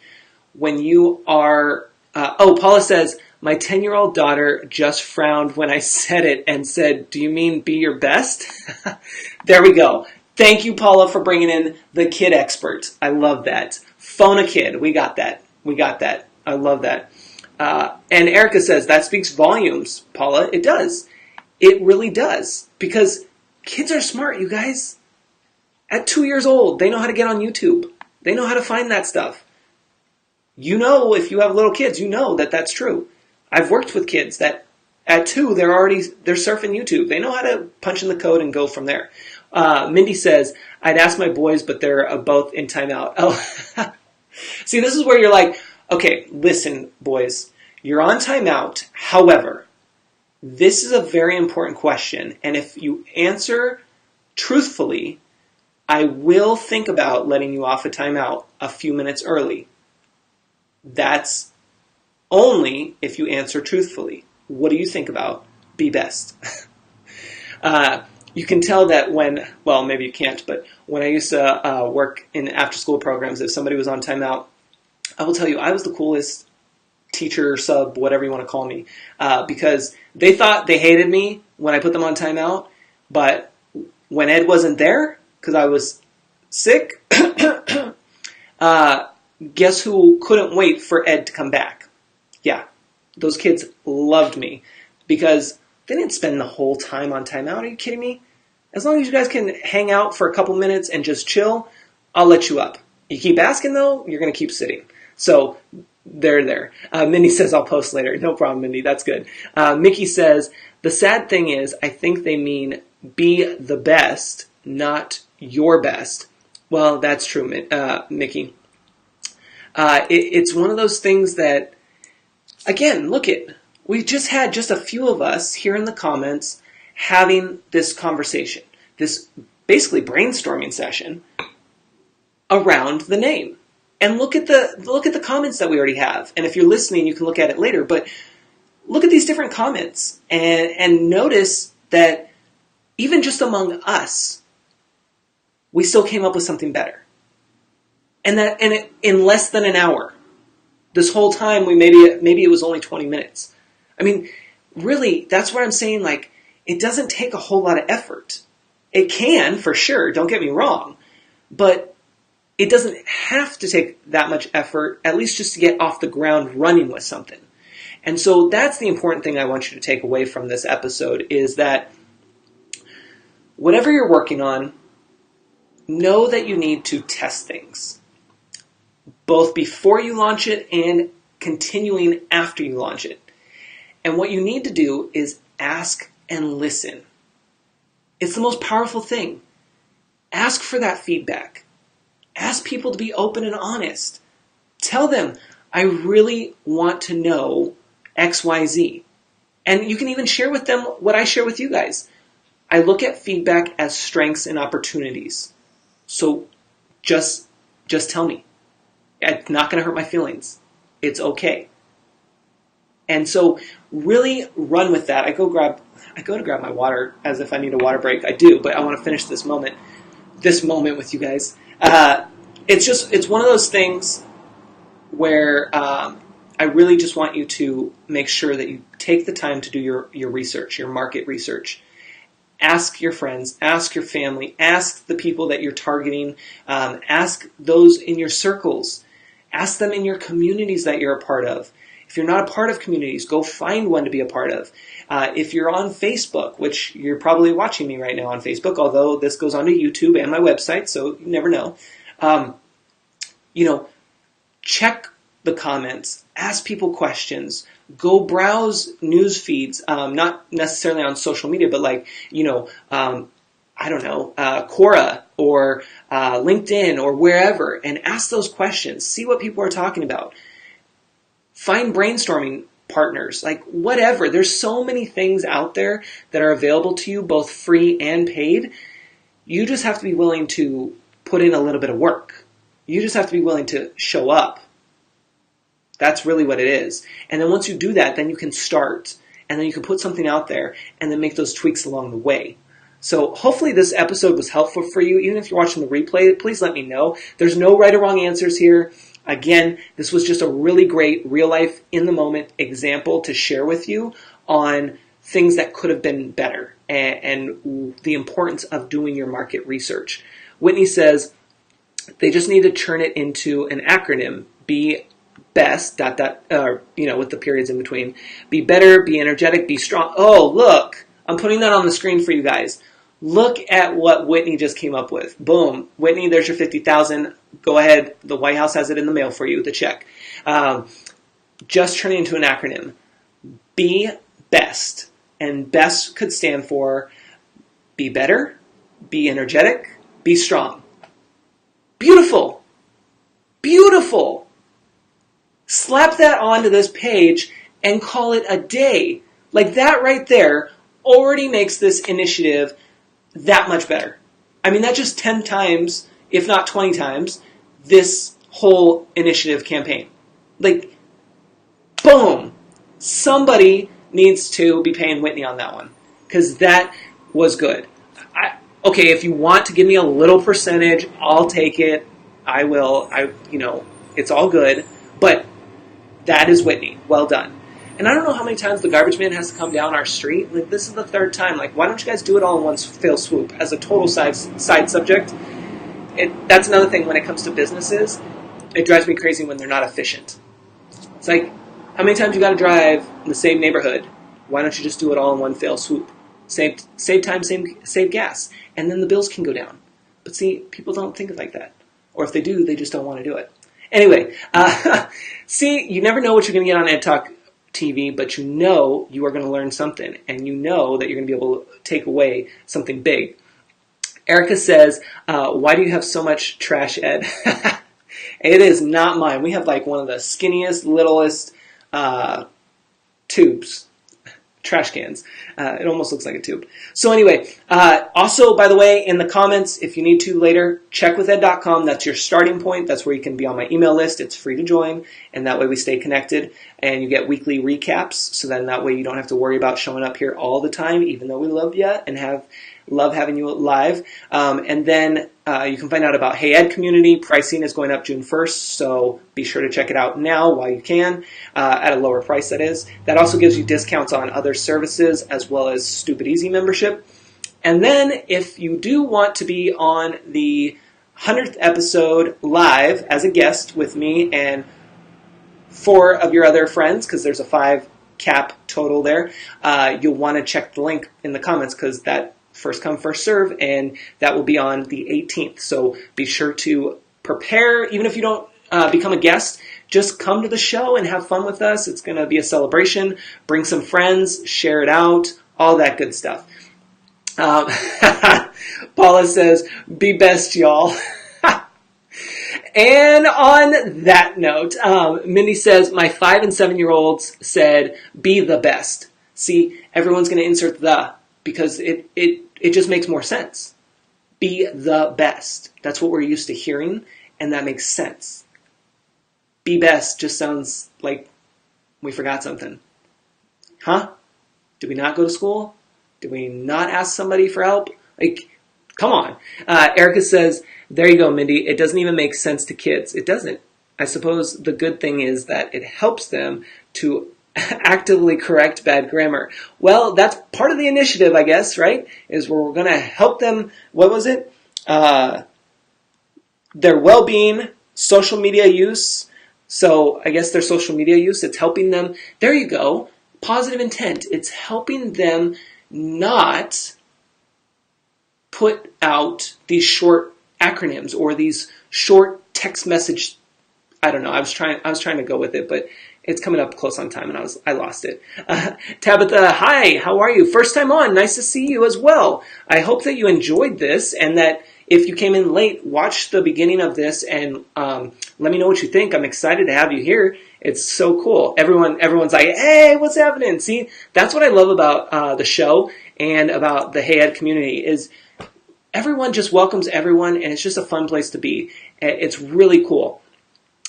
When you are... Paula says, my 10-year-old daughter just frowned when I said it and said, do you mean be your best? There we go. Thank you, Paula, for bringing in the kid expert. I love that. Phone a kid. We got that. I love that. And Erica says, that speaks volumes, Paula. It does. It really does. Because kids are smart, you guys. At 2 years old, they know how to get on YouTube. They know how to find that stuff. If you have little kids, that that's true. I've worked with kids that at 2, they're surfing YouTube. They know how to punch in the code and go from there. Mindy says, I'd ask my boys, but they're both in timeout. Oh, see, this is where you're like, okay, listen, boys, you're on timeout. However, this is a very important question. And if you answer truthfully, I will think about letting you off a timeout a few minutes early. That's only if you answer truthfully. What do you think about be best? You can tell that maybe you can't, but when I used to work in after-school programs, if somebody was on timeout, I will tell you, I was the coolest teacher, sub, whatever you want to call me, because they thought they hated me when I put them on timeout, but when Ed wasn't there, because I was sick, guess who couldn't wait for Ed to come back? Yeah, those kids loved me because they didn't spend the whole time on timeout. Are you kidding me? As long as you guys can hang out for a couple minutes and just chill, I'll let you up. You keep asking, though, you're going to keep sitting. So they're there. Mindy says, I'll post later. No problem, Mindy. That's good. Mickey says, the sad thing is, I think they mean be the best, not your best. Well, that's true, Mickey. It's one of those things that, again, look it. We just had just a few of us here in the comments having this conversation, this basically brainstorming session around the name. And look at the comments that we already have. And if you're listening, you can look at it later. But look at these different comments and notice that even just among us, we still came up with something better. And in less than an hour. This whole time, maybe it was only 20 minutes. I mean, really, that's what I'm saying. Like, it doesn't take a whole lot of effort. It can, for sure, don't get me wrong. But it doesn't have to take that much effort, at least just to get off the ground running with something. And so that's the important thing I want you to take away from this episode, is that whatever you're working on, know that you need to test things, both before you launch it and continuing after you launch it. And what you need to do is ask and listen. It's the most powerful thing. Ask for that feedback. Ask people to be open and honest. Tell them, I really want to know XYZ. And you can even share with them what I share with you guys. I look at feedback as strengths and opportunities. So just tell me. It's not going to hurt my feelings. It's okay. And so really run with that. I go to grab my water as if I need a water break. I do, but I want to finish this moment with you guys. It's one of those things where I really just want you to make sure that you take the time to do your research, your market research. Ask your friends, ask your family, ask the people that you're targeting, ask those in your circles, ask them in your communities that you're a part of. If you're not a part of communities, go find one to be a part of. If you're on Facebook, which you're probably watching me right now on Facebook, although this goes onto YouTube and my website, so you never know. Check the comments, ask people questions, go browse news feeds, not necessarily on social media, but Quora or LinkedIn or wherever, and ask those questions. See what people are talking about. Find brainstorming partners, like whatever. There's so many things out there that are available to you, both free and paid. You just have to be willing to put in a little bit of work. You just have to be willing to show up. That's really what it is. And then once you do that, then you can start. And then you can put something out there and then make those tweaks along the way. So hopefully this episode was helpful for you. Even if you're watching the replay, please let me know. There's no right or wrong answers here. Again, this was just a really great real-life, in-the-moment example to share with you on things that could have been better and the importance of doing your market research. Whitney says they just need to turn it into an acronym. Be best, with the periods in between. Be better, be energetic, be strong. Oh, look, I'm putting that on the screen for you guys. Look at what Whitney just came up with. Boom. Whitney, there's your $50,000. Go ahead. The White House has it in the mail for you, the check. Just turn it into an acronym. Be best. And best could stand for be better, be energetic, be strong. Beautiful. Beautiful. Slap that onto this page and call it a day. Like that right there already makes this initiative that much better. I mean, that's just 10 times, if not 20 times, this whole initiative campaign. Like, boom. Somebody needs to be paying Whitney on that one. Because that was good. Okay, if you want to give me a little percentage, I'll take it. I will. It's all good. But That is Whitney. Well done. And I don't know how many times the garbage man has to come down our street. Like, this is the third time. Like, why don't you guys do it all in one fell swoop as a total side subject? That's another thing when it comes to businesses. It drives me crazy when they're not efficient. It's like, how many times you got to drive in the same neighborhood? Why don't you just do it all in one fell swoop? Save time, save gas, and then the bills can go down. But see, people don't think like that. Or if they do, they just don't want to do it. Anyway, see, you never know what you're going to get on Ed Talk TV, but you know you are going to learn something, and you know that you're going to be able to take away something big. Erica says, why do you have so much trash, Ed? It is not mine. We have like one of the skinniest, littlest tubes. Trash cans. It almost looks like a tube. So anyway, also, by the way, in the comments, if you need to later, checkwithed.com. That's your starting point. That's where you can be on my email list. It's free to join, and that way we stay connected, and you get weekly recaps, so then that way you don't have to worry about showing up here all the time, even though we love you and love having you live. And then you can find out about Hey Ed Community. Pricing is going up June 1st, so be sure to check it out now while you can, at a lower price, that is. That also gives you discounts on other services as well as Stupid Easy membership. And then if you do want to be on the 100th episode live as a guest with me and 4 of your other friends, because there's a 5 cap total there, you'll want to check the link in the comments, because that first come, first serve, and that will be on the 18th. So be sure to prepare. Even if you don't become a guest, just come to the show and have fun with us. It's going to be a celebration. Bring some friends, share it out, all that good stuff. Paula says, be best, y'all. And on that note, Mindy says, my 5 and 7-year-olds said, be the best. See, everyone's going to insert the, because it just makes more sense. Be the best. That's what we're used to hearing, and that makes sense. Be best just sounds like we forgot something. Huh? Did we not go to school? Did we not ask somebody for help? Like, come on. Erica says, there you go, Mindy. It doesn't even make sense to kids. It doesn't. I suppose the good thing is that it helps them to actively correct bad grammar. Well, that's part of the initiative, I guess, right? Is where we're going to help them, what was it? Their well-being, social media use. So I guess their social media use, it's helping them. There you go. Positive intent. It's helping them not put out these short acronyms or these short text message. I don't know. I was trying to go with it, but it's coming up close on time, and I lost it. Tabitha, hi, how are you? First time on, nice to see you as well. I hope that you enjoyed this, and that if you came in late, watch the beginning of this, and let me know what you think. I'm excited to have you here. It's so cool. Everyone's like, hey, what's happening? See, that's what I love about the show and about the Hey Ed community is everyone just welcomes everyone, and it's just a fun place to be. It's really cool.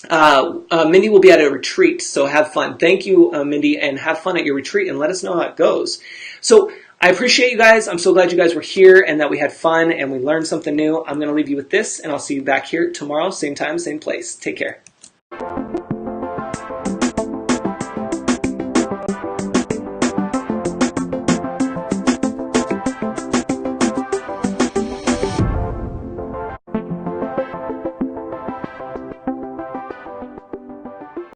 Mindy will be at a retreat, so have fun. Thank you, Mindy, and have fun at your retreat, and let us know how it goes. So I appreciate you guys. I'm so glad you guys were here and that we had fun and we learned something new. I'm going to leave you with this, and I'll see you back here tomorrow, same time, same place. Take care.